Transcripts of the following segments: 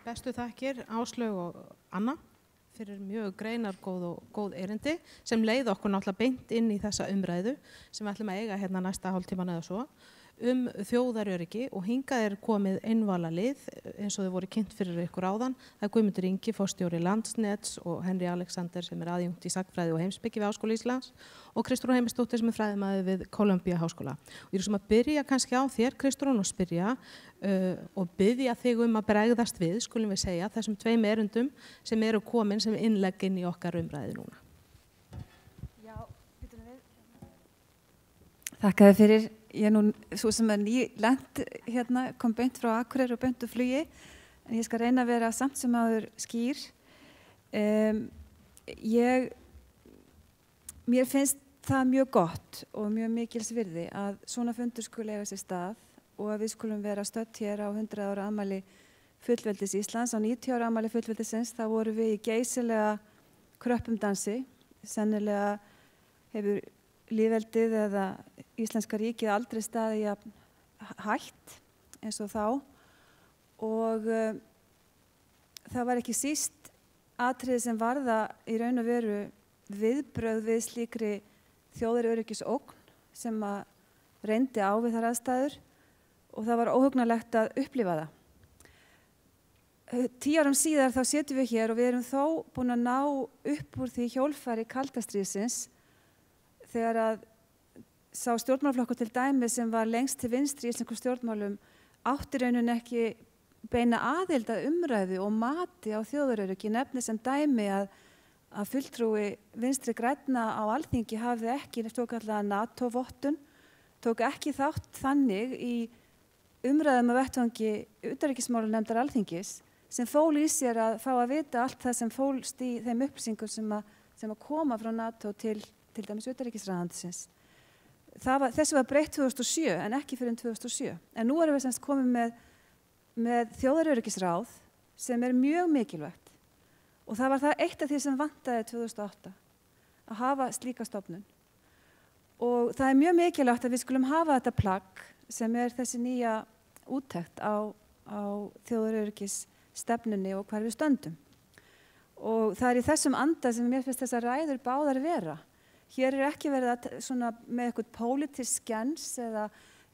Bestu þakkir Áslaug og Anna fyrir mjög greinargóð og góð erindi sem leið okkur náttúrulega beint inn í þessa umræðu sem við ætlum að eiga hérna næsta hálftíman eða svo þjóðaröryggi og hingað komið einvala lið eins og þau voru kynnt fyrir ykkur áðan. Það Guðmundur Ingi, forstjóri Landsnets og Henry Alexander sem aðjúnkt í sagnfræði og heimspeki við Háskóla Íslands og Kristrún Heimisdóttir sem fræðimaður við Columbia Háskóla. Og ég sem að byrja kannski á þér Kristrún og spyrja og biðja þig að bregðast við, skulum við segja, þessum tveim erindum sem eru komin sem innlegg inn í okkar umræði núna. Já, bitum við. Þakka þér fyrir. Ég nú, svo sem nýlent hérna, kom beint frá Akureyri og beint úr flugi, en ég skal reyna að vera samt sem áður skýr. Mér finnst það mjög gott og mjög mikils virði að svona fundur skuli eiga sér stað og að við skulum vera stödd hér á 100 ára afmæli fullveldis Íslands. Á 90 ára afmæli fullveldisins þá vorum við í geysilega kröppum dansi. Sennilega hefur lýðveldið eða Íslenska ríkið aldrei staðið jafn hætt eins og þá og það var ekki síst atriði sem varða í raun og veru viðbrögð við slíkri þjóðaröryggisógn sem að reyndi á við þær aðstæður og það var óhugnalegt að upplifa það. 10 árum síðar þá setjum við hér og við erum þó búin að ná upp úr því hjólfari kalda stríðsins þegar að sá stjórnmálaflokkur til dæmi sem var lengst til vinstri í íslenskum stjórnmálum átti raunin ekki beina aðild að umræðu og mati á þjóðaröryggi. Nefni sem dæmi að fulltrúi vinstri grænna á Alþingi hafði ekki svokallaða NATO-vottun, tók ekki þátt þannig í umræðum á vettvangi utanríkismálanefndar Alþingis sem fól í sér að fá að vita allt það sem fólst í þeim upplýsingum sem að koma frá NATO til dæmis utanríkisráðuneytisins. Þessu var breytt 2007 en ekki fyrir 2007. En nú erum við semst komið með þjóðaröryggisráð sem mjög mikilvægt. Og það var það eitt af því sem vantaði 2008 að hafa slíka stofnun. Og það mjög mikilvægt að við skulum hafa þetta plagg sem þessi nýja úttekt á þjóðaröryggisstefnunni og hvar við stöndum. Og það í þessum anda sem mér finnst þessar ræður báðar vera. Hér ekki verið að með eitthvað pólitísk skens eða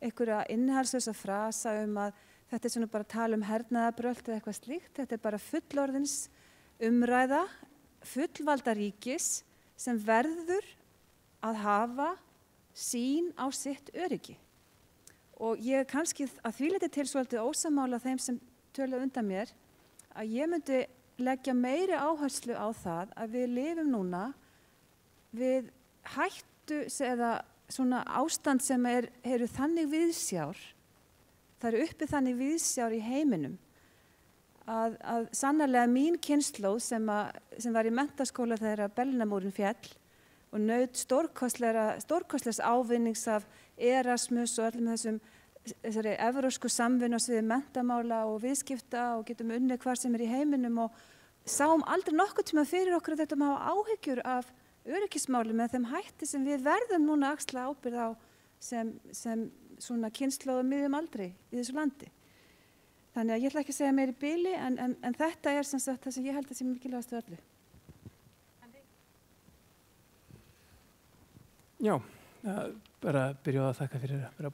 einhverja innihaldslausa frasa að þetta bara tala hernaðarbrölt eða eitthvað slíkt. Þetta bara fullorðins umræða, fullvalda ríkis sem verður að hafa sýn á sitt öryggi. Og ég kannski að því leyti til svolítið ósammála þeim sem töluðu undan mér að ég myndi leggja meiri áherslu á það að við lifum núna við hættu eða svona ástand sem eru þannig viðsjár, það uppi þannig viðsjár í heiminum að sannarlega mín kynslóð sem var í menntaskóla þegar Berlínarmúrinn féll og naut stórkostlegs ávinnings af Erasmus og öllum þessari evrópsku samvinnu á sviði menntamála og viðskipta og getum unnið hvar sem í heiminum og sáum aldrei nokkuð tíma fyrir okkur að þetta hafa áhyggjur af öryggismálum með þeim hætti sem við verðum núna að axla ábyrgð á sem svona kynslóð á miðjum aldri í þessu landi. Þannig að ég ætla ekki að segja meira í bili en þetta sem sagt það sem ég held að sé mikilvægast öllu. Já, bara byrja á að þakka fyrir að vera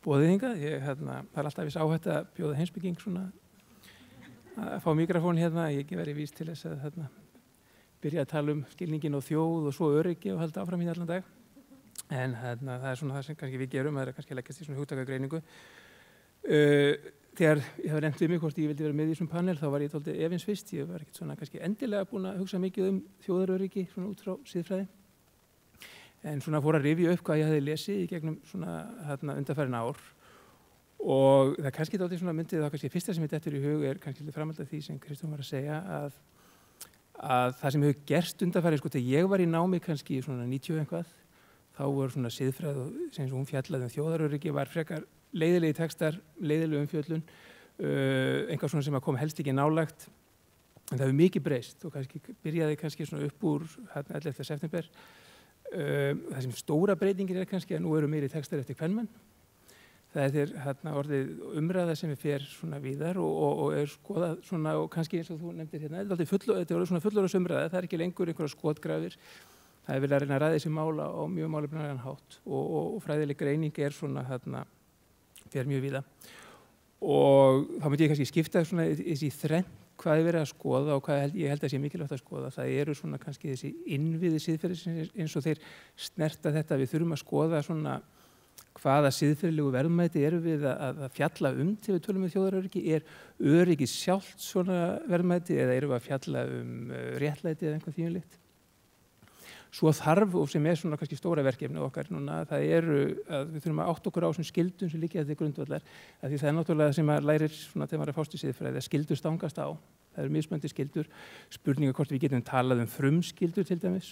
boðið hingað. Það alltaf viss áhætt að bjóða heimspeking svona að fá mikrofón hérna. Ég ekki verið vís til þess að byrja að tala skilningin og þjóð og svo öryggi og halda áfram í allan dag. En það svona það sem kannski við gerum, það kannski að leggjast í svona hugtakagreiningu. Þegar ég hafa nefnt mig hvort ég vildi vera með í þessum panel, þá var ég dálítið efins fyrst. Ég var ekkert svona kannski endilega búin að hugsa mikið þjóðaröryggi svona út frá siðfræði. En svona fór að rifja upp hvað ég hafði lesið í gegnum svona undanfarin ár. Og það kannski dálítið svona myndið þá kannski fyrsta sem ég dettur í hug kannski framhald af því sem Kristrún var að segja að það sem hefur gerst undanfarið, þegar ég var í námi kannski svona 90 eitthvað, þá voru svona siðfræði og sem hún fjallaði þjóðaröryggi var frekar leiðilegi textar, leiðilegi umfjöllun, einhvað svona sem að kom helst ekki nálægt, en það hefur mikið breyst og kannski byrjaði kannski svona upp úr 11. september. Það sem stóra breytingin kannski að nú eru meiri textar eftir kvenmenn. Það er hérna orðið umræða sem fer svona víðar og skoðað svona og kannski eins og þú nefndir hérna, þetta er orðið svona fullorðins umræða, það er ekki lengur einhverja skotgrafir, það er verið að reyna að ræða þessi mála á mjög málefnalegan hátt og fræðileg greining svona hérna, fer mjög víða. Og þá myndi ég kannski skipta svona þessi þrennt hvað er verið að skoða og hvað ég held að sé mikilvægt að skoða. Það eru svona kannski þessi innviði siðferðisins eins og þeir snerta þetta. Við þurfum að skoða svona hvaða siðferðilegu verðmæti eru við að fjalla þegar við tölum þjóðaröryggi. Öryggi sjálft svona verðmæti eða eru við að fjalla réttlæti eða einhvað þvíumlíkt? Svo þarf og sem svona kannski stóra verkefni okkar núna, það að við þurfum að átta okkur á þessum skyldum sem liggja til grundvallar, af því það náttúrulega sem maður lærir svona þegar maður fást í siðfræði að skyldur stangast á. Það eru mismunandi skyldur, spurningar hvort við getum talað frumskyldur til dæmis.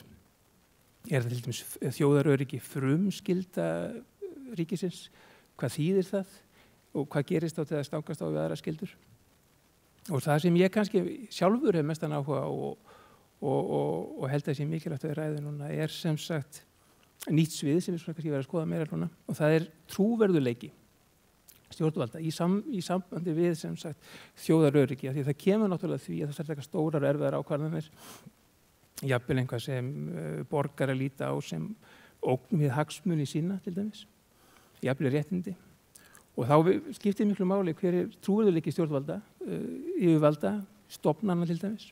Það til dæmis þjóðaröryggi frumskylda ríkisins? Hvað þýðir það? Og hvað gerist þá til að stangast á við aðra skyldur? Og það sem ég kannski sjálfur hef mestan áhuga á og held að sé mikilvægt að við ræðum núna sem sagt nýtt svið sem við kannski verðum að skoða meira núna og það trúverðugleiki stjórnvalda í sambandi við sem sagt þjóðaröryggi, því það kemur náttúrulega því að það þarf að taka stórar og erfiðar ákvarðanir, jafnvel einhvað sem borgarar líta á sem ógn við hagsmuni sína til dæmis, jafnvel réttindi og þá skiptir miklu máli hver trúverðugleiki stjórnvalda, yfirvalda, stofnana til dæmis.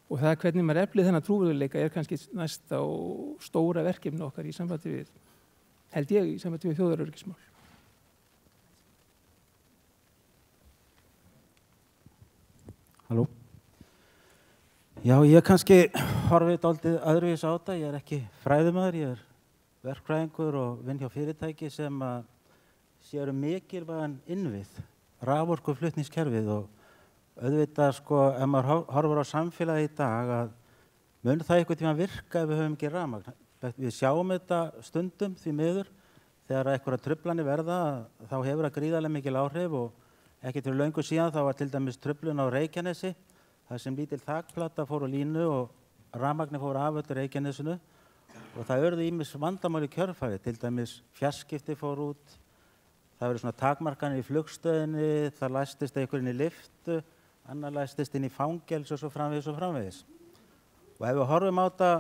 Og það hvernig maður eflið þennan trúverðugleika kannski næsta og stóra verkefni okkar í sambandi við, held ég, í sambandi við þjóðaröryggismál. Halló. Já, ég kannski horfið dálítið öðruvís á þetta. Ég ekki fræðimaður, ég verkfræðingur og vinn hjá fyrirtæki sem séu mikilvægan innvið, raforkuflutningskerfið og auðvitað sko, ef maður horfir á samfélagi í dag að mun það einhvern tímann virka ef við höfum ekki rafmagn. Við sjáum þetta stundum því miður þegar einhverja truflanir verða þá hefur það gríðarlega mikil áhrif og ekki til löngu síðan þá var til dæmis truflun á Reykjanesi þar sem lítil þakplata fór á línu og rafmagnið fór af öllu Reykjanesinu og það urðu ýmis vandamál í kjölfarið, til dæmis fjarskipti fór út, það verið svona takmarkanir í flugstöðinni, það læstist einhverjum í lyftu, annar læstist inn í fangels og svo framvegis og framvegis. Og ef við horfum á þetta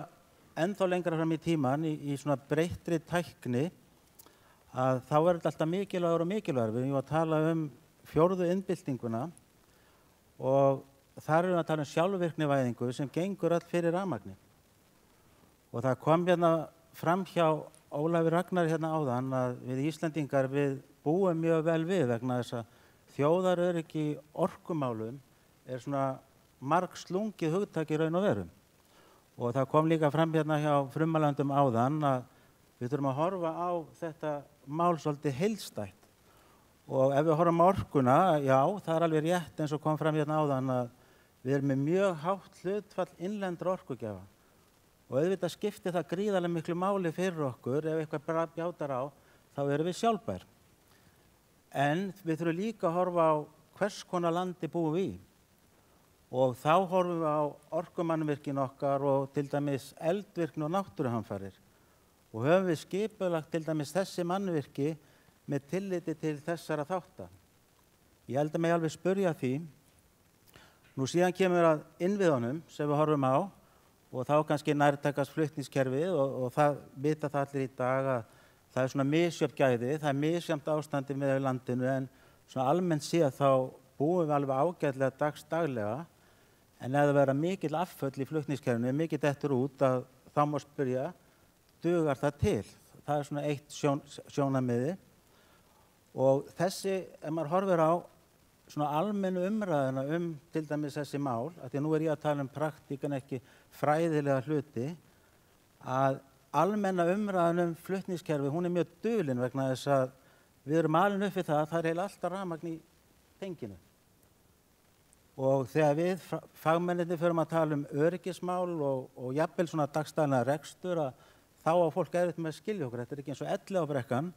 ennþá lengra fram í tíman í svona breyttri tækni að þá er þetta alltaf mikilvægur og mikilvægur. Við erum að tala fjórðu iðnbyltinguna og þar erum við að tala sjálfvirknivæðingu sem gengur öll fyrir rafmagni. Og það kom hérna fram hjá Ólafi Ragnar hérna áðan að við Íslendingar við búum mjög vel við vegna þess að þjóðaröryggi í orkumálum svona margslungið hugtak í raun og veru. Og það kom líka fram hérna hjá frummælendum áðan að við þurfum að horfa á þetta mál svolítið heildstætt. Og ef við horfum á orkuna, já, það er alveg rétt eins og kom fram hérna áðan að við erum með mjög hátt hlutfall innlendra orkugjafa. Og auðvitað skiptir það gríðarlega miklu máli fyrir okkur, ef eitthvað bjátar á, þá erum við sjálfbær. En við þurfum líka að horfa á hvers konar landi búum við í. Og þá horfum við á orkumannvirkin okkar og til dæmis eldvirkni og náttúruhamfarir. Og höfum við skipulagt til dæmis þessi mannvirki með tilliti til þessara þátta. Ég held að mig alveg spyrja því. Nú síðan kemur að innviðunum sem við horfum á og þá kannski nærtækast flutningskerfið og það vita það allir í dag að það er svona misjöfn gæði, það er misjafnt ástandi með landinu en svona almennt séð þá búum við alveg ágætlega daglega en ef það verða mikil afföll í flutningskerfinu, mikið dettur út að þá má spyrja, dugar það til? Það er svona eitt sjónarmiði og þessi, ef maður horfir á svona almennu umræðuna til dæmis þessi mál, af því að nú ég að tala praktíkan ekki fræðilega hluti, að almenna umræðan flutningskerfi, hún er mjög dulin vegna þess að við erum alin upp við það að það er eiginlega alltaf rafmagn í tenginu. Og þegar við fagmennirnir förum að tala öryggismál og jafnvel svona dagstæðlega rekstur að þá á fólk erfitt með að skilja okkur. Þetta er ekki eins og Elliðaárbrekkan,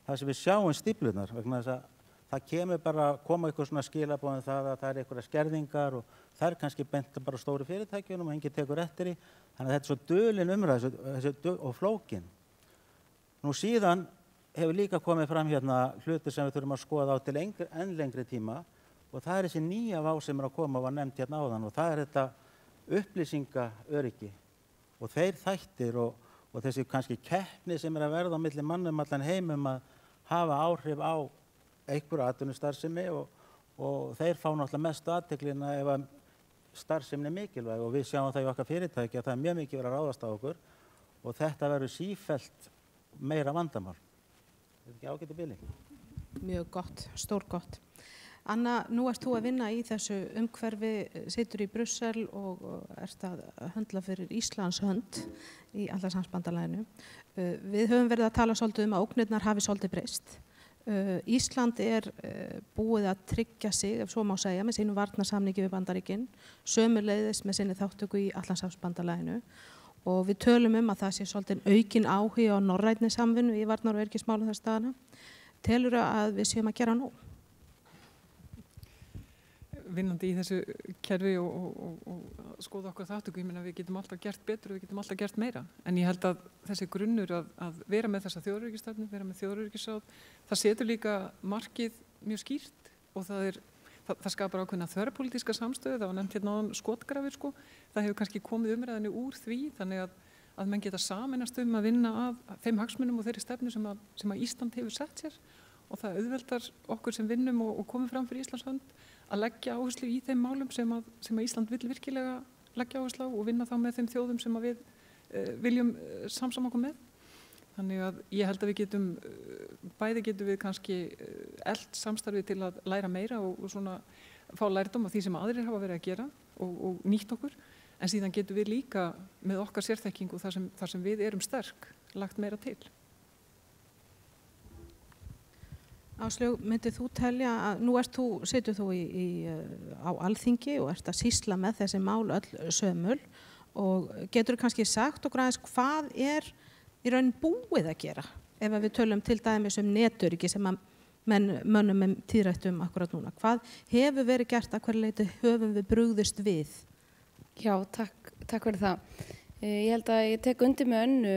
þar sem við sjáum stíflurnar vegna þess að það kemur bara að koma eitthvað svona skilaboð það að það er einhverja skerðingar og það er kannski bent bara stóru fyrirtækjunum og enginn tekur eftir í. Þannig að þetta er svo dulin umræð og flókin. Nú síðan hefur líka komið fram hérna hluti sem við þurfum að skoða á til enn lengri tíma og það þessi nýja vá sem að koma var nefnt hérna áðan og það þetta upplýsingaöryggi og þeir þættir og þessi kannski keppni sem að verða á milli mannum allan heimum að hafa áhrif á einhverju atvinnustarfsemi og þeir fá náttúrulega mestu athyglinna ef að starfsemin mikilvæg og við sjáum það í okkar fyrirtæki að það mjög mikið verið að ráðast á okkur og þetta verður sífellt meira vandamál. Þetta ekki ágæti bili? Mjög gott, stórgott. Anna, nú ert þú að vinna í þessu umhverfi, situr í Brussel og ert að höndla fyrir Íslands hönd í Atlantshafsbandalaginu. Við höfum verið að tala svolítið að ógnirnar hafi svolítið breyst. Ísland búið að tryggja sig, ef svo má segja, með sínum varnarsamningi við Bandaríkin, sömuleiðis með sinni þáttöku í Atlantshafsbandalaginu og við tölum að það sé svolítið aukin áhugi á norrænni samvinnu í varnar- og öryggismálum þess staðana. Telurðu að við séum að gera nóg? Vinnandi í þessu kerfi og skoða okkar þáttöku, ég meina við getum alltaf gert betur og við getum alltaf gert meira. En ég held að þessi grunnur að vera með þessa þjóðaröryggisstefnu, vera með þjóðaröryggisráð, það setur líka markið mjög skýrt og það skapar ákveðna þverrpólitíska samstöðu, það var nefnt hérna áðan skotgrafir sko, það hefur kannski komið umræðinu úr því þannig að menn geta sameinast að vinna að þeim hagsmunum og þeirri stefnu sem að Ísland hefur sett sér og það auðveldar okkur sem vinnum og komum fram fyrir Íslands hönd að leggja áherslu í þeim málum sem að Ísland vill virkilega leggja áherslu á og vinna þá með þeim þjóðum sem að við viljum samsama okkur með. Þannig að ég held að bæði getum við kannski elt samstarfið til að læra meira og svona fá lærdóm af því sem aðrir hafa verið að gera og nýtt okkur, en síðan getum við líka með okkar sérþekkingu þar sem við erum sterk lagt meira til. Áslaug, myndið þú telja að nú situr þú á Alþingi og ert að sýsla með þessi mál öll sömul og getur kannski sagt okkur aðeins hvað í raun búið að gera ef við tölum til dæmis netöryggi sem að mönnum með tíðrættum akkurat núna. Hvað hefur verið gert, að hverju leyti höfum við brugðist við? Já, takk fyrir það. Ég held að ég tek undir með Önnu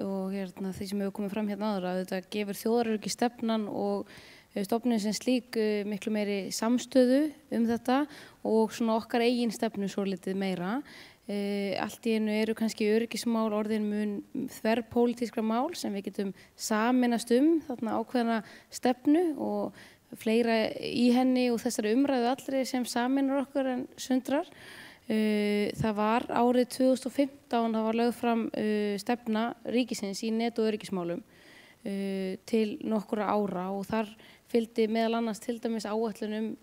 og því sem hefur komið fram hérna áður að þetta gefur þjóðaröryggisstefnan og stofnunin sem slík miklu meiri samstöðu þetta og svona okkar eigin stefnu svo litið meira. Allt í einu eru kannski öryggismál orðin mun þverrpólitískra mál sem við getum sameinast þarna ákveðna stefnu og fleira í henni og þessari umræðu allri sem sameinar okkur en sundrar. Það var árið 2015, það var lögð fram stefna ríkisins í net- og öryggismálum til nokkura ára og þar fylgdi meðal annars til dæmis áætlun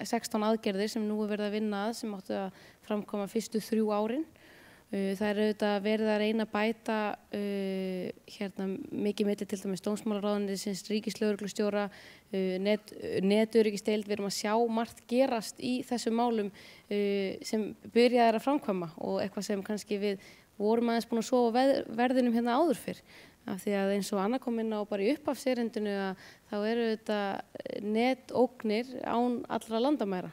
16 aðgerðir sem nú verið að vinna sem áttu að framkoma fyrstu 3 árin. Það auðvitað verið að reyna að bæta mikið milli til dæmis dómsmálaráðuneytisins, ríkislögreglustjóra, netöryggisdeild. Við erum að sjá margt gerast í þessum málum sem byrjaði að framkvæma og eitthvað sem kannski við vorum aðeins búin að sofa verðinum hérna áður fyrr. Af því að eins og Anna kom inn á bara í upphafserindinu að þá eru þetta netógnir án allra landamæra.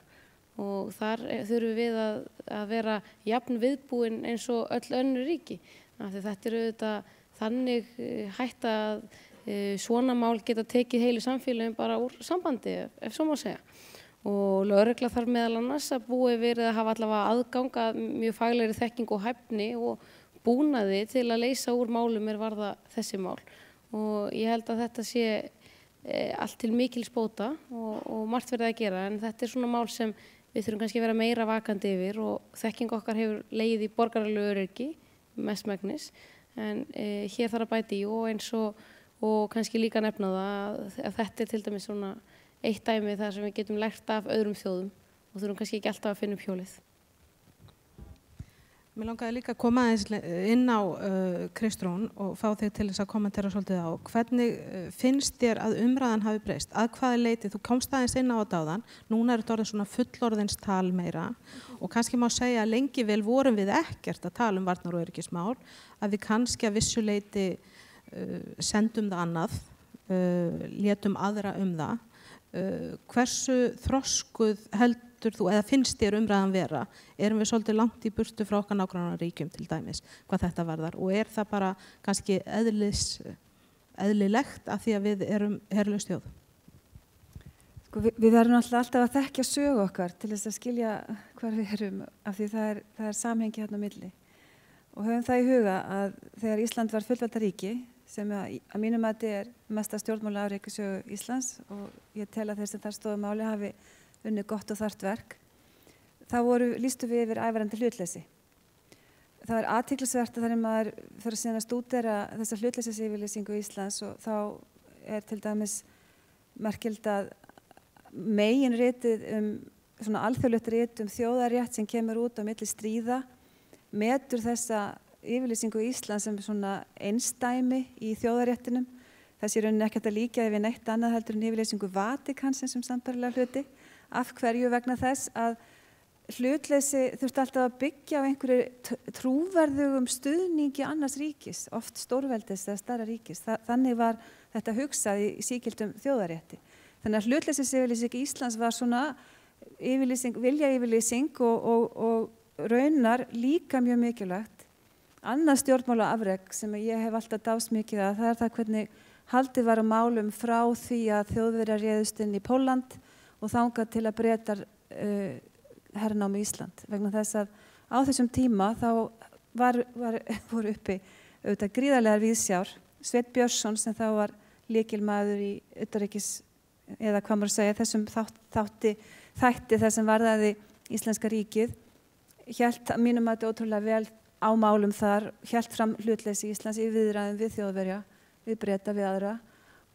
Og þar þurfum við að vera jafn viðbúin eins og öll önnur ríki. Þetta auðvitað þannig hægt að svona mál geta tekið heilu samfélagin bara úr sambandi, ef svo má segja. Og lögregla þarf meðal annars að búi verið að hafa allavega aðgang að mjög faglegri þekking og hæfni og búnaði til að leysa úr málum varða þessi mál. Og ég held að þetta sé allt til mikils bóta og margt verið að gera, en þetta svona mál sem við þurfum kannski að vera meira vakandi yfir og þekking okkar hefur legið í borgaralegu öryggi mestmegnis, en hér þarf að bæta í og eins og kannski líka nefna það að þetta til dæmis svona eitt dæmi þar sem við getum lært af öðrum þjóðum og þurfum kannski ekki alltaf að finna upp hjólið. Mér langaði líka að koma aðeins inn á Kristrún og fá þig til þess að kommentera svolítið á. Hvernig finnst þér að umræðan hafi breyst? Að hvaða leyti? Þú komst aðeins inn á þetta áðan. Núna þetta orðið svona fullorðinstal meira og kannski má segja að lengi vel vorum við ekkert að tala varnar- og öryggismál, að við kannski að vissu leyti sendum það annað, létum aðra það. Hversu þroskuð heldur þú, eða finnst þér umræðan vera? Erum við svolítið langt í burtu frá okkar nágrannaríkjum til dæmis, hvað þetta varðar? Og það bara kannski eðlilegt af því að við erum herlaus þjóð. Sko, við erum alltaf að þekkja sögu okkar til þess að skilja hvar við erum af því það er samhengi hérna á milli. Og höfum það í huga að þegar Ísland var fullvalda ríki, sem að mínum mati mesta stjórnmála afrek í sögu Íslands og ég tel að þeir sem þar stóðu máli hafi unnið gott og þarft verk, þá lýstu við yfir ævarandi hlutleysi. Það er athyglisvert að þegar maður fyrir síðan að stúdera þessa hlutleysisyfirlýsingu Íslands og þá til dæmis merkild að meginritið svona alþjóðlegt rit þjóðarétt sem kemur út á milli stríða metur þessa yfirlýsingu Íslands sem svona einsdæmi í þjóðaréttinum. Þessi rauninni ekkert að líka við neitt annað heldur en yfirlýsingu Vatikansins sambærilega hluti. Af hverju vegna þess að hlutleysi þurfti alltaf að byggja á einhverju trúverðugum stuðningi annars ríkis, oft stórveldis eða stærra ríkis. Þannig var þetta hugsað í sígildum þjóðarétti. Þannig að hlutleysisyfirlýsing Íslands var svona viljayfirlýsing og raunar líka mjög mikilvægt. Annað stjórnmála afrek sem ég hef alltaf dáðst mikið að, það er það hvernig haldið var á málum frá því að Þjóðverjar réðust inn í Pólland og þangað til að Bretar hernámu Ísland. Vegna þess að á þessum tíma þá voru uppi auðvitað gríðarlegar víðsjár. Sveinn Björnsson sem þá var lykilmaður í utanríkis eða hvað maður segja þessum þætti þar sem varðaði Íslenska ríkið hélt að mínum að þetta ótrúlega vel á málum þar, hélt fram hlutleysi Íslands í viðræðum við Þjóðverja, við Breta, við aðra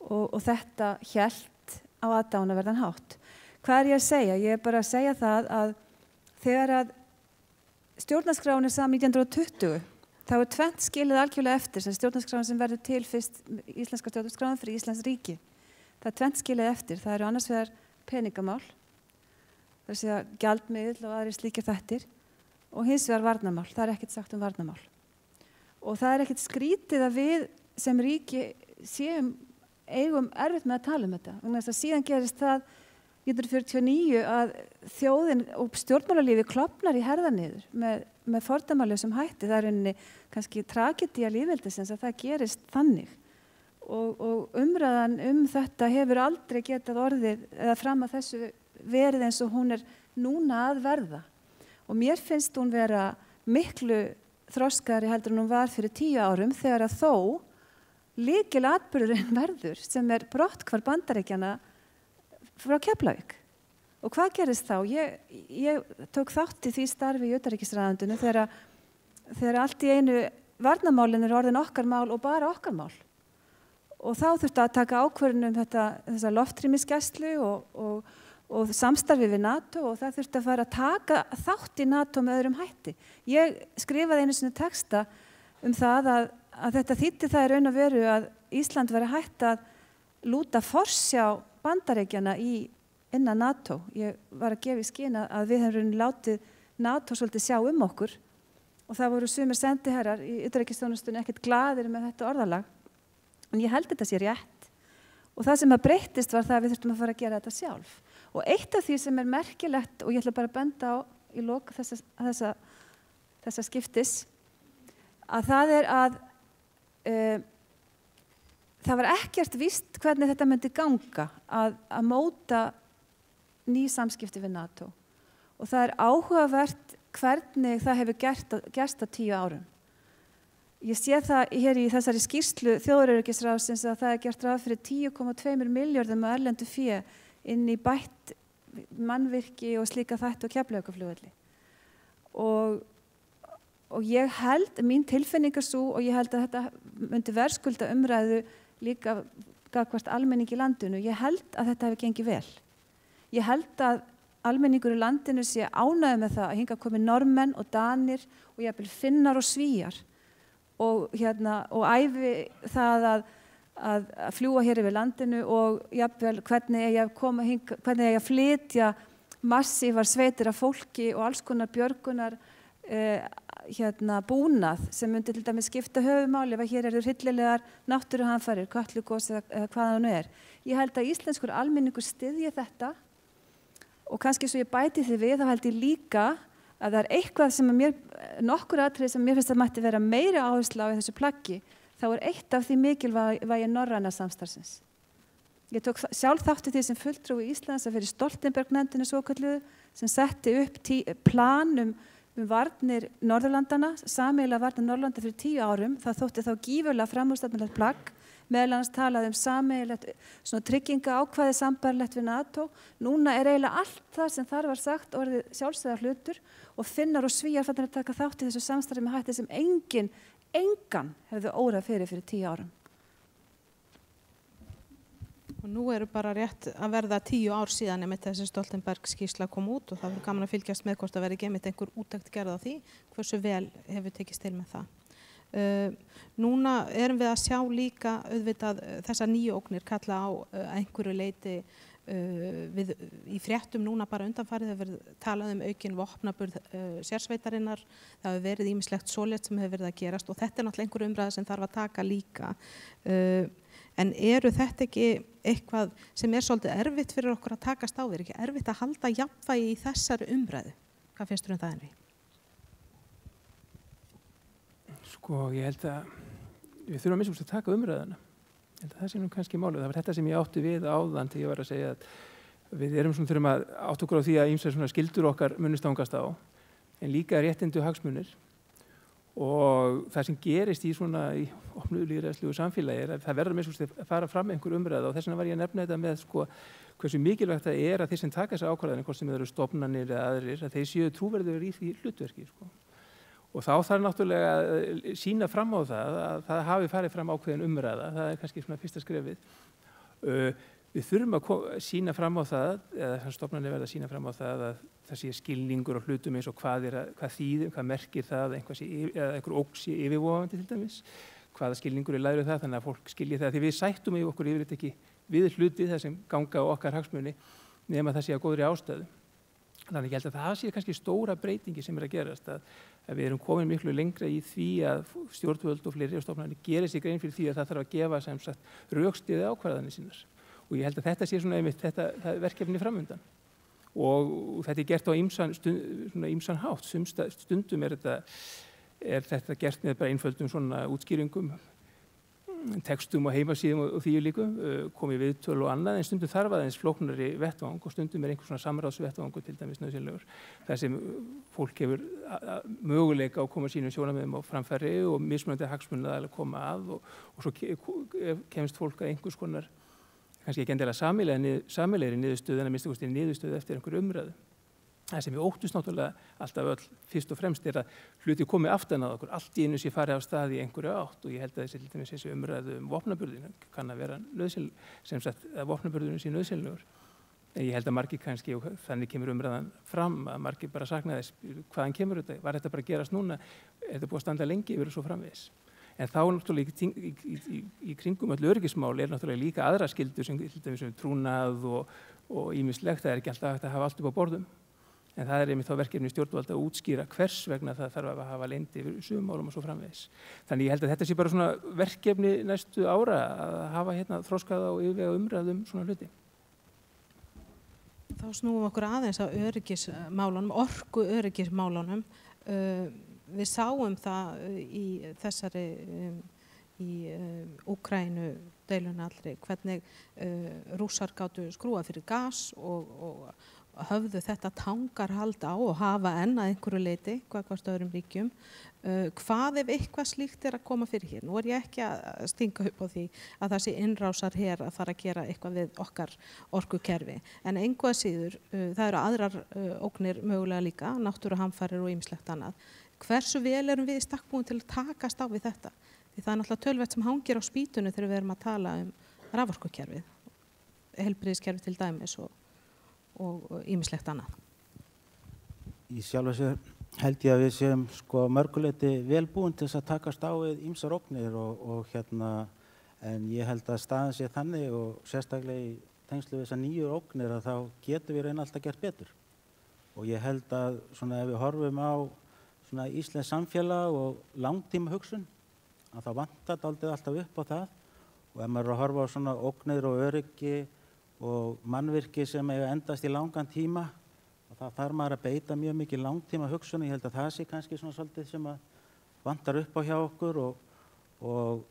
og þetta hélt á aðdánaverðan hátt. Hvað er ég að segja? Ég er bara að segja það að þegar að stjórnarskráin saman 1920 þá tvennt skilið algjörlega eftir sem stjórnarskráin sem verður til fyrst íslenska stjórnarskráin fyrir Íslands ríki. Það tvennt skilið eftir. Það eru annars vegar peningamál, það er að segja gjaldmiðill og aðrir slíkir þættir og hins vegar varnarmál. Það er ekkert sagt varnarmál. Og það er ekkert skrítið að við sem ríki eigum erfitt með að tala þetta. Þess að síðan gerist það 1949 að þjóðin og stjórnmálalífi klofnar í herðar niður með fordæmalausum hætti. Það er rauninni kannski tragedía lýðveldisins að það gerist þannig. Og umræðan þetta hefur aldrei getað orðið eða fram að þessu verið eins og hún er núna að verða. Og mér finnst hún vera miklu þroskari heldur en hún var fyrir 10 árum þegar að þó lykilatburðurinn verður sem brotthvarf Bandaríkjanna frá Keflavík. Og hvað gerist þá? Ég tók þátt í því starfi í utanríkisráðuneytinu þegar allt í einu varnarmálin orðin okkar mál og bara okkar mál. Og þá þurfti að taka ákvörðun þessa loftrýmisgæslu og samstarfi við NATO og það þurfti að fara að taka þátt í NATO með öðrum hætti. Ég skrifaði einu sinni texta það að þetta þýddi það í raun og veru að Ísland væri hætt að lúta forsjá Bandaríkjanna innan NATO. Ég var að gefa í skyn að við hefum látið NATO svolítið sjá okkur og það voru sumir sendiherrar í utanríkisþjónustunni ekkert glaðir með þetta orðalag. En ég held þetta sé rétt og það sem að breyttist var það að við þurftum að fara að gera þetta sjálf. Og eitt af því sem merkilegt og ég ætla bara að benda á í lok þessa skiptis að það að það var ekkert víst hvernig þetta myndi ganga að móta ný samskipti við NATO. Og það áhugavert hvernig það hefur gerst á 10 árum. Ég sé það hér í þessari skýrslu Þjóðaröryggisráðsins að það gert ráð fyrir 10,2 milljörðum af erlendu fé inn í bætt mannvirki og slíka þætti og Keflavíkurflugvelli. Og ég held, mín tilfinning svo og ég held að þetta myndi verðskulda umræðu líka gagnvart almenning í landinu. Ég held að þetta hefur gengið vel. Ég held að almenningur í landinu sé ánægður með það að hingað komi Norðmenn og Danir og jafnvel Finnar og Svíar og æfi það að fljúga hér yfir landinu og jafnvel hvernig eigi að flytja massívar sveitir af fólki og alls konar björgunar búnað sem myndi til dæmis skipta höfumáli ef hér eru hryllilegar náttúruhamfarir, Kötlugos eða hvað það nú er. Ég held að íslenskur almenningur styðji þetta og kannski svo ég bæti því við þá held ég líka að það er eitthvað sem nokkur atriði sem mér finnst að mætti vera meiri áhersla á í þessu plaggi þá eitt af því mikilvægi norræna samstarfsins. Ég tók sjálf þátt í því sem fulltrúi Íslands að fyrir Stoltenberg-nefndinni svokölluðu sem setti upp plan varnir Norðurlandana, sameiginlega varnir Norðurlanda fyrir 10 árum. Það þótti þá gífurlega framúrstefnulegt plagg, meðal annars talað sameiginlegt tryggingaákvæði sambærilegt við NATO. Núna eiginlega allt það sem þar var sagt orðið sjálfsögða hlutur og Finnar og Svíar farnir að taka þátt í þessu samstarfi með hætti sem engan hefðu órað fyrir 10 árum. Og nú eru bara rétt að verða 10 ár síðan einmitt þessi Stoltenberg skýrsla kom út og það verður gaman að fylgjast með hvort það verði ekki einmitt einhver úttekt gerð á því hversu vel hefur tekist til með það. Núna erum við að sjá líka auðvitað þessar nýju ógnir kalla á einhverju leiti í fréttum núna bara undanfarið hefur verið talað aukinn vopnaburð sérsveitarinnar, það hefur verið ýmislegt svoleiðis sem hefur verið að gerast og þetta náttúrulega einhver umræða sem þarf að taka líka. En eru þetta ekki eitthvað sem svolítið erfitt fyrir okkur að takast á við? Ekki erfitt að halda jafnvægi í þessari umræðu? Hvað finnst það, Henry? Sko, ég held að við þurfum að að taka umræðuna. Ég held að það sé nú kannski málið. Það var þetta sem ég átti við áðan þegar ég var að segja að við þurfum að átta okkur á því að ýmsar skildur okkar munist stangast á, en líka réttindi og hagsmunir. Og það sem gerist í opnu lýðræðislegu samfélagi að það verður að fara fram einhver umræða og þess vegna var ég að nefna þetta með hversu mikilvægt það að þeir sem taka þessar ákvarðanir, hvort sem þeir eru stofnanir eða aðrir, að þeir séu trúverðugir í því hlutverki. Og þá þarf náttúrulega að sýna fram á það að það hafi farið fram ákveðin umræða, það er kannski fyrsta skrefið. Við þurfum að sýna fram á það, eða stofnanir verða að sýna fram á það að það sé skilningur og hlutum eins og hvað þýðir, hvað merkir það, einhver ógn sé yfirvofandi til dæmis, hvaða skilningur lægri það, þannig að fólk skilji það, því við sættum okkur yfirleitt ekki við hluti það sem ganga á okkar hagsmuni nema það sé að góðri ástæðu. Þannig ég held að það sé kannski stóra breytingi sem að gerast, að við erum komin miklu lengra í því að stjórnvöld og fleiri stofnanir geri sig grein fyrir því að það þarf að gefa sem sagt rökstyðið ákvarðanir sínar. Og ég held að þetta sé einmitt þetta verkefni framundan. Og þetta gert á ýmsan hátt. Stundum er þetta gert með bara einföldum útskýringum, textum og heimasíðum og því líku, komið viðtöl og annað, en stundum þarf aðeins flóknari vettvang og stundum einhver samráðsvettvangur til dæmis nauðsynlegur. Það sem fólk hefur möguleika á að koma sínum sjónarmiðum á framfæri og mismunandi hagsmunir að koma að og svo kemst fólk að einhvers konar kannski ekki endilega sameilegri niðurstöðu en að minnsta kosti niðurstöðu eftir einhverju umræðu. Það sem við óttust náttúrulega alltaf fyrst og fremst er að hluti komið aftan að okkur, allt í einu sé farið á stað í einhverju átt og ég held að þessi umræðu vopnaburðin kann að vera nauðsynlegur, sem sagt að vopnaburðurinn sé nauðsynlegur. Ég held að margir kannski, og þannig kemur umræðan fram, að margir bara sakna þess hvaðan kemur þetta, var þetta bara að gerast núna, er þetta búið að standa lengi yfir og svo framvegis. En þá náttúrulega í kringum öll öryggismál náttúrulega líka aðra skyldur sem til dæmis trúnað og ýmislegt, það er ekki alltaf hægt að hafa allt upp á borðum. En það er einmitt þá verkefni stjórnvalda að útskýra hvers vegna það þarf að hafa leynd yfir sumumálum og svo framvegis. Þannig ég held að þetta sé bara svona verkefni næstu ára að hafa þroskaða og yfirvega umræðum svona hluti. Þá snúum okkur aðeins á öryggismálunum, orkuöryggismálunum. Við sáum það í þessari Úkraínu deilunni allri, hvernig Rússar gátu skrúað fyrir gas og höfðu þetta tangarhald á og hafa enn að einhverju leyti gagnvart öðrum ríkjum. Hvað ef eitthvað slíkt að koma fyrir hér? Nú er ég ekki að stinga upp á því að það sé innrásar hér að fara að gera eitthvað við okkar orkukerfi. En engu að síður, það eru aðrar ógnir mögulega líka, náttúruhamfarir og ýmislegt annað. Hversu vel erum við í stakk búin til að takast á við þetta? Því það er náttúrulega töluvert sem hangir á spýtunni þegar við erum að tala raforkukerfið, heilbrigðiskerfið til dæmis og ýmislegt annað. Í sjálfu sér held ég að við séum mörguleyti vel búin til þess að takast á við ýmsar ógnir en ég held að staðan sé þannig og sérstaklega í tengslu við þessar nýju ógnir að þá getum við alltaf gert betur. Og ég held að ef við horfum á íslenskt samfélag og langtíma hugsun að það vantar dálítið alltaf upp á það og ef maður er að horfa á ógnir og öryggi og mannvirki sem eiga endast í langan tíma og það þarf maður að beita mjög mikið langtíma hugsun. Ég held að það sé kannski svolítið sem að vantar upp á hjá okkur og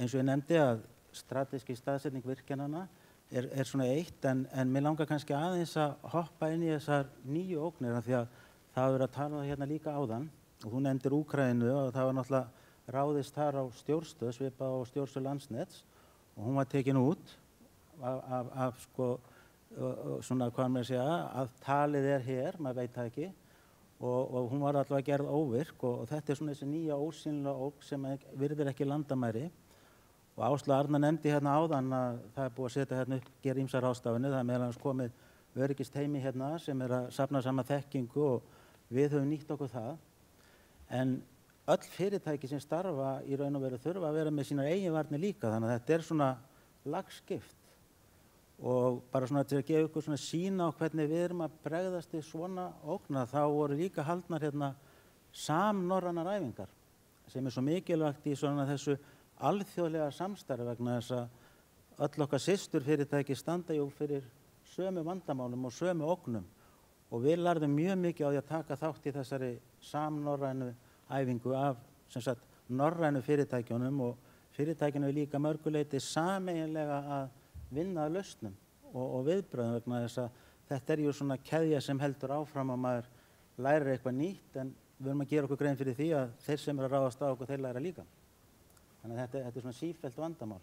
eins og ég nefndi að strategisk staðsetning virkjanana er svona eitt, en mér langar kannski aðeins að hoppa inn í þessar nýju ógnir af því að það hefur verið að tala hérna líka áðan og þú nefndir Úkraínu og það var náttúrulega ráðist þar á stjórnstöð, svipað á stjórnstöð Landsnets og hún var tekin út af sko, svona hvað maður segja, að talið hér, maður veit það ekki og hún var allavega gerð óvirk og þetta svona þessi nýja ósýnilega ógn sem virðir ekki landamæri. Og Áslaug Arna nefndi hérna áðan að það búið að setja hérna upp, gera ýmsar ráðstafanir, það meðal annars komið öryggisteymi hérna sem að safna saman þekkingu og við höfum nýtt okkur það. En öll fyrirtæki sem starfa í raun og veru þurfa að vera með sínar eigin varnir líka, þannig að þetta svona lagskipt. Og bara svona til að gefa ykkur svona sýna á hvernig við erum að bregðast við svona ógna, þá voru líka haldnar hérna samnorrænar æfingar sem svo mikilvægt í svona þessu alþjóðlega samstarfi vegna þess að öll okkar systurfyrirtæki standa jú fyrir sömu vandamálum og sömu ógnum og við lærðum mjög mikið á því að taka þátt í þessari samnorrænu æfingu af sem sagt norrænu fyrirtækjunum og fyrirtækjunum er líka mörguleiti sameiginlega að vinna að lausnum og viðbröðum vegna þess að þetta er jú svona keðja sem heldur áfram að maður lærir eitthvað nýtt en við erum að gera okkur grein fyrir því að þeir sem eru að ráðast á okkur þeir læra líka. Þannig að þetta er svona sífellt vandamál.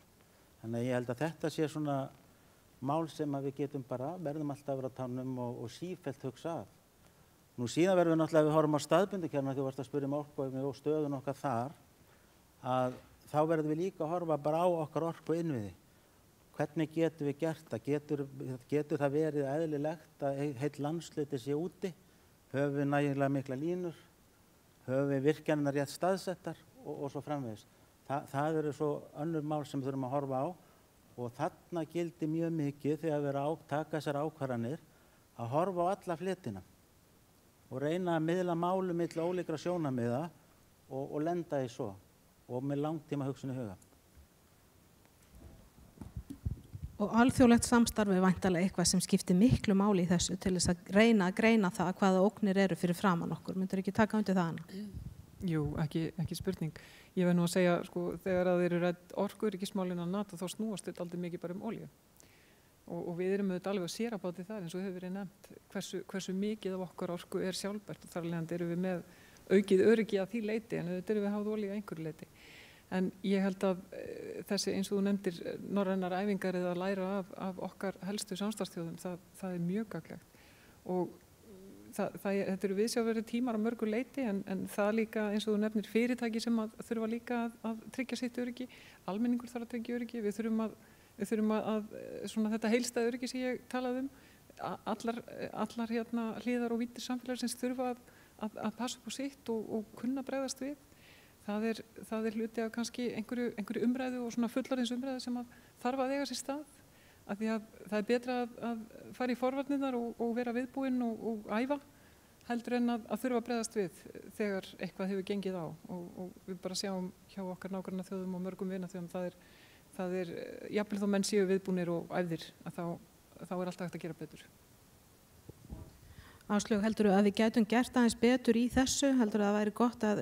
Þannig að ég held að þetta sé svona mál sem að við getum bara, verðum alltaf að vera á tánum og sífellt hugsa af. Nú síðan verðum við náttúrulega, við horfum á staðbundukjarna þegar þú varst að spyrja orku og stöðun okkar þar, að þá verðum við líka að horfa bara á okkar orku innviði. Hvernig getum við gert það? Getur það verið eðlilegt að heill landsluti sé úti? Höfum við nægilega mikla línur? Höfum við virkjanirnar rétt staðsettar og svo framvegis? Það eru svo önnur mál sem við þurfum að horfa á og þarna gildi mjög mikið þegar við erum að taka þessar ákvarðanir að horfa á alla fletina og reyna að miðla málum milli ólíkra sjónarmiða og lenda í svo og með langtíma hugsun í huga. Og alþjóðlegt samstarf er væntanlega eitthvað sem skiptir miklu máli í þessu til þess að reyna að greina það hvaða ógnir eru fyrir framan okkur. Myndir ekki taka undir það hana? Jú, ekki spurning. Ég verð nú að segja, sko, þegar að þeir eru rædd orkuöryggismálin að NATO, þá snúast þetta aldrei mikið bara um olíu. Og við erum auðvitað alveg að séra báti þar, eins og hefur verið nefnt, hversu mikið af okkar orku er sjálfbært og þar alveg erum við með aukið öryggi að því leiti, en auðvitað erum við háð olíu að einhverju leiti. En ég held að þessi, eins og þú nefndir, norrænar æfingar eða að læra af okkar helstu samstarfsþjóðum, það er mjög gagnlegt. Og þetta eru viðsjárverðir tímar á mörgu leiti en það líka eins og þú nefnir fyrirtæki sem þurfa líka að tryggja sitt öryggi, almenningur þarf að tryggja öryggi, við þurfum að svona þetta heilstæða öryggi sem ég talaði allar hérna hliðar og víddir samfélagsins þurfa að passa upp á sitt og kunna bregðast við. Það er hluti af kannski einhverju umræðu og svona fullorðins umræðu sem þarf að eiga sér stað. Af því að það er betra að fara í forvarnirnar og vera viðbúinn og æfa heldur en að þurfa að bregðast við þegar eitthvað hefur gengið á og við bara sjáum hjá okkar nágrannaþjóðum og mörgum vinaþjóðum það er jafnvel þó menn séu viðbúnir og æfðir að þá er alltaf hægt að gera betur. Áslaug, heldur að við gætum gert aðeins betur í þessu? Heldur að það væri gott að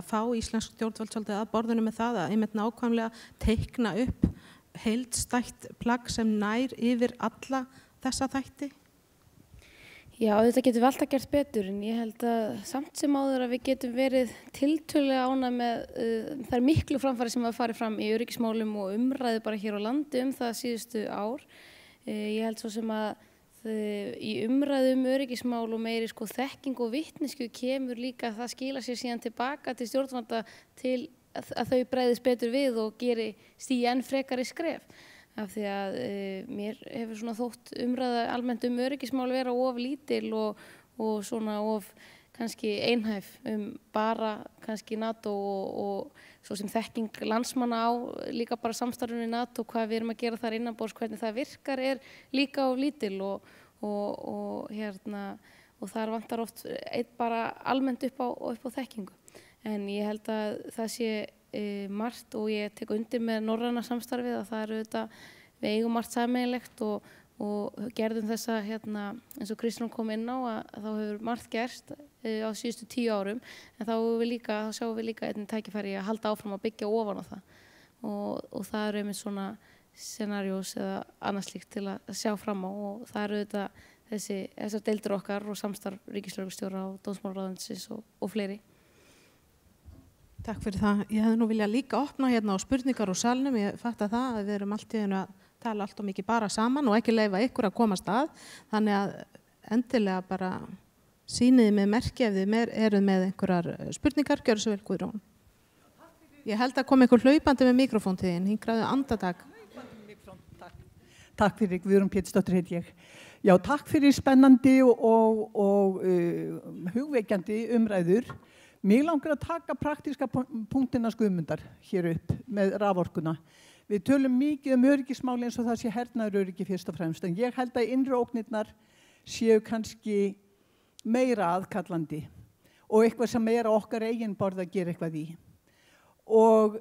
fá íslensk stjórnvöld svolítið að borðinu með það að einmitt nákvæmlega teikna upp heildstætt plagg sem nær yfir alla þessa þætti? Já, þetta getum við alltaf gert betur en ég held að samt sem áður að við getum verið tiltölulega ánægð með þær miklu framfæri sem hafa farið fram í öryggismálum og umræðu bara hér á landi það síðustu ár. Ég held svo sem að í umræðu öryggismál og meiri þekking og vitneskju kemur líka að það skila sér síðan tilbaka til stjórnvalda til að þau bregðist betur við og stígi enn frekari skref. Af því að mér hefur svona þótt umræða almennt öryggismál vera of lítil og svona of kannski einhæf bara kannski NATO og svo sem þekking landsmanna á líka bara samstarfinu NATO, hvað við erum að gera þar innanborðs, hvernig það virkar líka of lítil og þar vantar oft bara almennt upp á þekkingu. En ég held að það sé margt og ég tek undir með norræna samstarfið að það eru auðvitað, við eigum margt sameiginlegt og gerðum þessa eins og Kristrún kom inn á að þá hefur margt gerst á síðustu 10 árum en þá sjáum við líka einnig tækifæri að halda áfram að byggja ofan á það og það eru einmitt svona scenariós eða annað slíkt til að sjá fram á og það eru þetta þessar deildir okkar og samstarf ríkislögreglustjóra og dómsmálaráðuneytisins og fleiri. Takk fyrir það. Ég hefði nú viljað líka opna hérna á spurningar úr salnum. Ég fatta það að við erum allt í einu að tala allt og mikið bara saman og ekki leyfa ykkur að komast að. Þannig að endilega bara sýniði með merki ef þið eruð með einhverjar spurningar, gjörðu svo vel, Guðrún. Ég held að koma einhver hlaupandi með mikrofón til þín, hingraðu andartak. Takk fyrir, Guðrún Pétursdóttir heit ég. Já, takk fyrir spennandi og hugveikjandi umræður. Mig langar að taka praktíska punktina Guðmundar hér upp með raforkuna. Við tölum mikið öryggismáli eins og það sé hernaðaröryggi fyrst og fremst, en ég held að innri ógnirnar séu kannski meira aðkallandi og eitthvað sem meira okkar eigin borð að gera eitthvað í. Og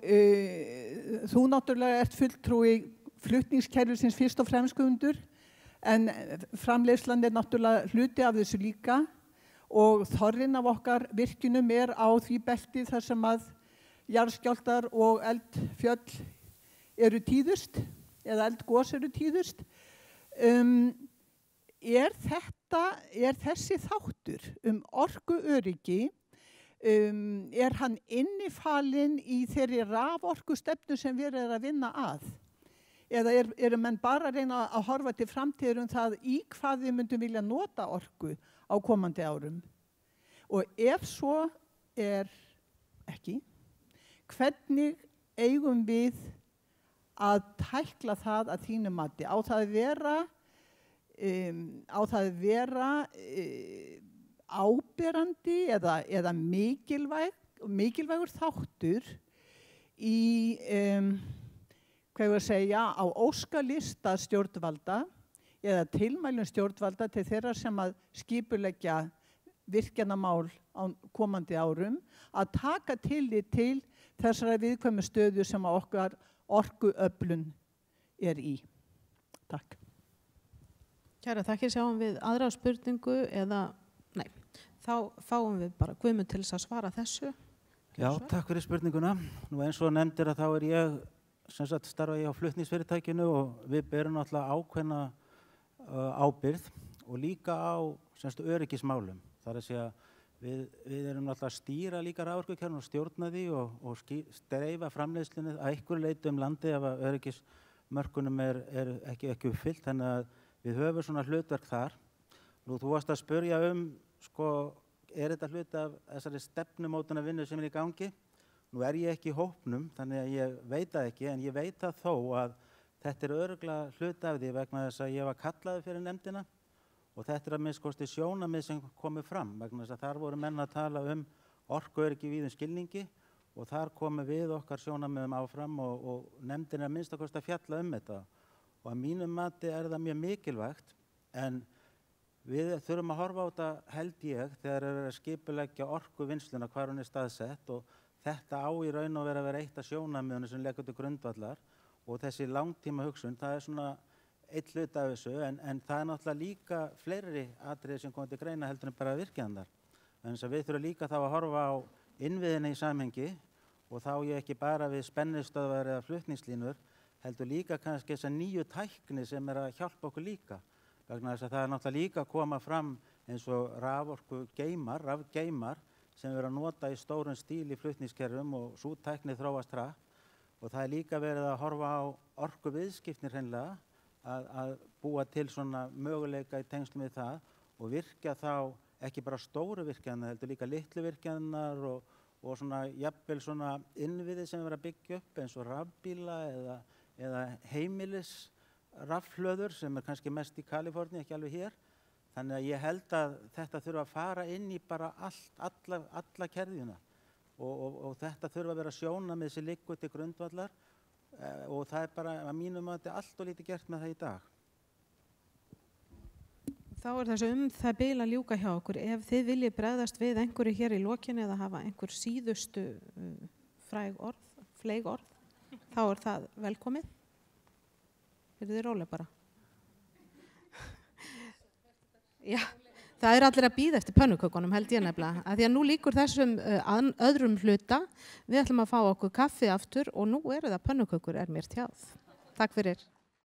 þú náttúrulega ert fulltrúi flutningskerfisins fyrst og fremst Guðmundur, en framleiðslan náttúrulega hluti af þessu líka og þorrinn af okkar virkjunum á því belti þar sem að jarðskjálftar og eldfjöll eru tíðust eða eldgos eru tíðust. Er þessi þáttur orkuöryggi, hann innifalinn í þeirri raforkustefnu sem við erum að vinna að? Eða eru menn bara að reyna að horfa til framtíðar það í hvað við myndum vilja nota orku á komandi árum? Og ef svo ekki, hvernig eigum við að tækla það að þínu mati? Á það að vera áberandi eða mikilvægur þáttur í hvað ég að segja, á óskalista stjórnvalda eða tilmælum stjórnvalda til þeirra sem að skipuleggja virkjanamál á komandi árum að taka tillit til þessara viðkvæmu stöðu sem að okkar orkuöflun í. Takk. Kæra þakkir, sjáum við aðra spurningu eða, nei, þá fáum við bara Guðmund til þess að svara þessu. Já, takk fyrir spurninguna. Nú eins og nefndir að þá ég sem sagt starfa ég á flutningsfyrirtækinu og við berum náttúrulega ákveðna ábyrgð og líka á öryggismálum. Það er að segja við erum náttúrulega að stýra líka raforkukerfinu og stjórna því og dreifa framleiðslunni að einhverju leyti landi ef að öryggismörkunum er ekki uppfyllt, þannig að við höfum svona hlutverk þar. Nú þú varst að spyrja er þetta hluti af þessari stefnumótunarvinnu sem í gangi? Nú ég ekki í hópnum, þannig að ég veit það ekki, en ég veit það þó að þetta örugglega hluti af því vegna þess að ég var kallaður fyrir nefndina og þetta að minnsta kosti sjónarmið sem komið fram vegna þess að þar voru menn að tala orkuöryggi í víðum skilningi og þar komum við okkar sjónarmiðum áfram og nefndin að minnsta kosti að fjalla þetta og að mínum mati það mjög mikilvægt en við þurfum að horfa á þetta held ég þegar að skipuleggja orkuvinnsluna hvar hún staðsett og þetta á í raun og vera eitt af sjónarmiðunum sem leggur til grundvallar og þessi langtíma hugsun, það svona eitt hlut af þessu en það náttúrulega líka fleiri atriði sem komið til greina heldur en bara virkjanirnar. Þannig að við þurfum líka þá að horfa á innviðina í samhengi og þá ég ekki bara við spennistöðvar eða flutningslínur heldur líka kannski þessa nýju tækni sem að hjálpa okkur líka. Vegna þess að það náttúrulega líka að koma fram eins og rafgeymar sem við erum að nota í stórum stíl í flutningskerfum og sú tækni þróast hratt og það líka verið að horfa á orkuviðskiptin hreinlega að búa til svona möguleika í tengslum við það og virkja þá ekki bara stóru virkjanir heldur líka litlu virkjanir og svona jafnvel svona innviði sem við erum að byggja upp eins og rafbíla eða heimilisrafhlöður sem kannski mest í Kaliforníu, ekki alveg hér. Þannig að ég held að þetta þurfa að fara inn í bara alla kerfina og þetta þurfa að vera sjónarmið sem liggur til grundvallar og það bara að mínum mati allt og lítið gert með það í dag. Þá þessu það bil að ljúka hjá okkur. Ef þið viljið bregðast við einhverju hér í lokinni eða hafa einhver síðustu fleig orð, þá það velkomið. Verið þið róleg bara. Já, Það er allir að bíða eftir pönnukökunum held ég nefnilega. Að því að nú líkur þessum öðrum hluta. Við ætlum að fá okkur kaffi aftur og nú eru það pönnukökur mér tjáð. Takk fyrir.